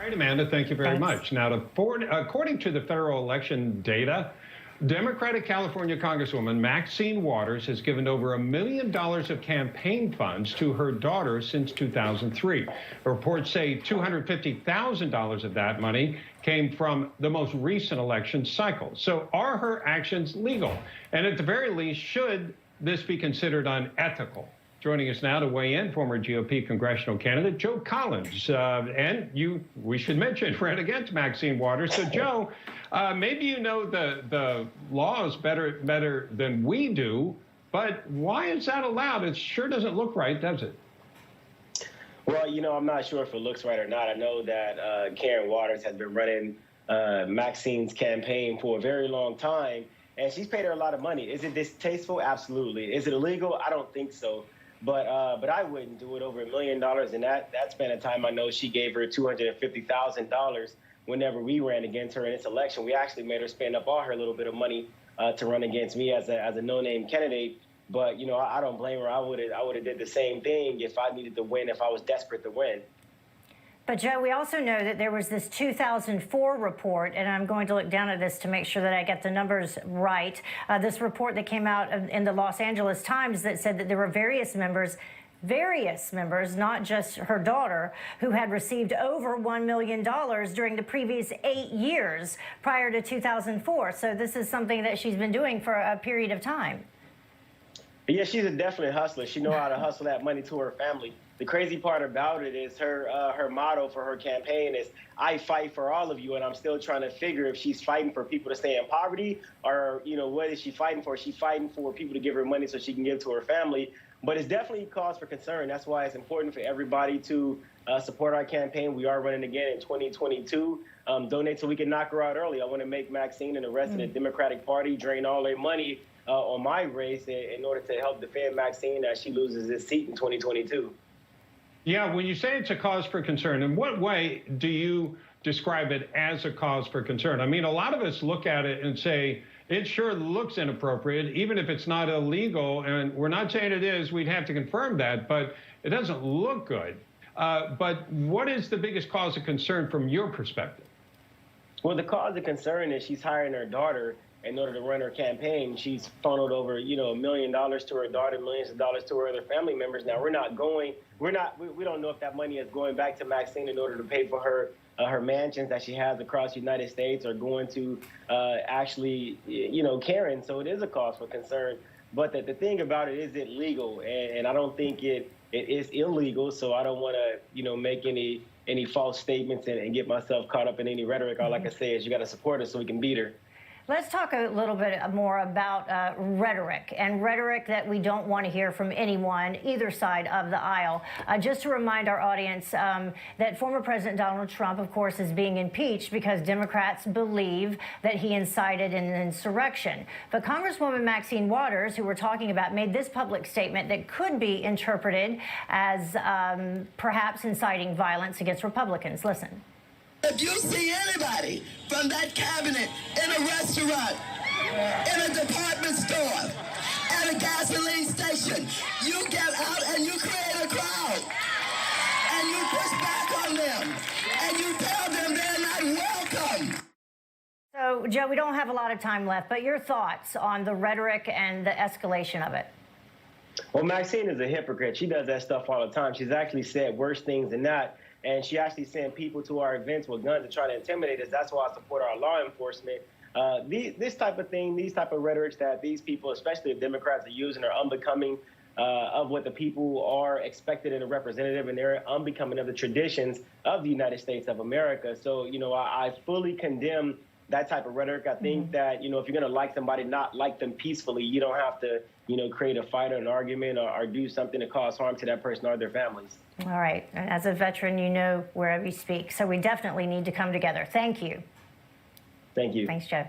right, Amanda, thank you very much. Now, according to the federal election data, Democratic California Congresswoman Maxine Waters has given over $1 million of campaign funds to her daughter since 2003. Reports say $250,000 of that money came from the most recent election cycle. So are her actions legal? And at the very least, should this be considered unethical? Joining us now to weigh in, former GOP congressional candidate Joe Collins. We should mention, ran against Maxine Waters. So, Joe, maybe you know the laws better than we do, but why is that allowed? It sure doesn't look right, does it? Well, I'm not sure if it looks right or not. I know that Karen Waters has been running Maxine's campaign for a very long time, and she's paid her a lot of money. Is it distasteful? Absolutely. Is it illegal? I don't think so. But I wouldn't do it over $1 million. And that span of time, I know she gave her $250,000 whenever we ran against her in this election. We actually made her spend up all her little bit of money to run against me as a no-name candidate. But, I don't blame her. I would have did the same thing if I needed to win, if I was desperate to win. But, Joe, we also know that there was this 2004 report, and I'm going to look down at this to make sure that I get the numbers right. This report that came out in the Los Angeles Times that said that there were various members, not just her daughter, who had received over $1 million during the previous 8 years prior to 2004. So this is something that she's been doing for a period of time. Yeah, she's a definite hustler. She knows how to hustle that money to her family. The crazy part about it is her motto for her campaign is, "I fight for all of you," and I'm still trying to figure if she's fighting for people to stay in poverty or, what is she fighting for? She's fighting for people to give her money so she can give to her family. But it's definitely cause for concern. That's why it's important for everybody to support our campaign. We are running again in 2022. Donate so we can knock her out early. I want to make Maxine and the rest of the Democratic Party drain all their money on my race in order to help defend Maxine as she loses this seat in 2022. Yeah, when you say it's a cause for concern, in what way do you describe it as a cause for concern? I mean, a lot of us look at it and say, it sure looks inappropriate, even if it's not illegal. And we're not saying it is. We'd have to confirm that, but it doesn't look good. But what is the biggest cause of concern from your perspective? Well, the cause of concern is she's hiring her daughter in order to run her campaign. She's funneled over, $1 million to her daughter, millions of dollars to her other family members. Now, we don't know if that money is going back to Maxine in order to pay for her mansions that she has across the United States, or going to actually, Karen. So it is a cause for concern. But the thing about it is it legal, and I don't think it is illegal. So I don't want to, make any false statements and get myself caught up in any rhetoric. All I can say is you got to support her so we can beat her. Let's talk a little bit more about rhetoric, and rhetoric that we don't want to hear from anyone, either side of the aisle. Just to remind our audience that former President Donald Trump, of course, is being impeached because Democrats believe that he incited an insurrection. But Congresswoman Maxine Waters, who we're talking about, made this public statement that could be interpreted as perhaps inciting violence against Republicans. Listen. If you see anybody from that cabinet in a restaurant, in a department store, at a gasoline station, you get out and you create a crowd. And you push back on them. And you tell them they're not welcome. So, Joe, we don't have a lot of time left, but your thoughts on the rhetoric and the escalation of it. Well, Maxine is a hypocrite. She does that stuff all the time. She's actually said worse things than that. And she actually sent people to our events with guns to try to intimidate us. That's why I support our law enforcement. This type of thing, these type of rhetorics that these people, especially the Democrats, are using are unbecoming of what the people are expected in a representative, and they're unbecoming of the traditions of the United States of America. So, I fully condemn that type of rhetoric. I think that, if you're going to like somebody, not like them peacefully. You don't have to, create a fight or an argument or do something to cause harm to that person or their families. All right. And as a veteran, you know wherever you speak. So we definitely need to come together. Thank you. Thank you. Thanks, Joe.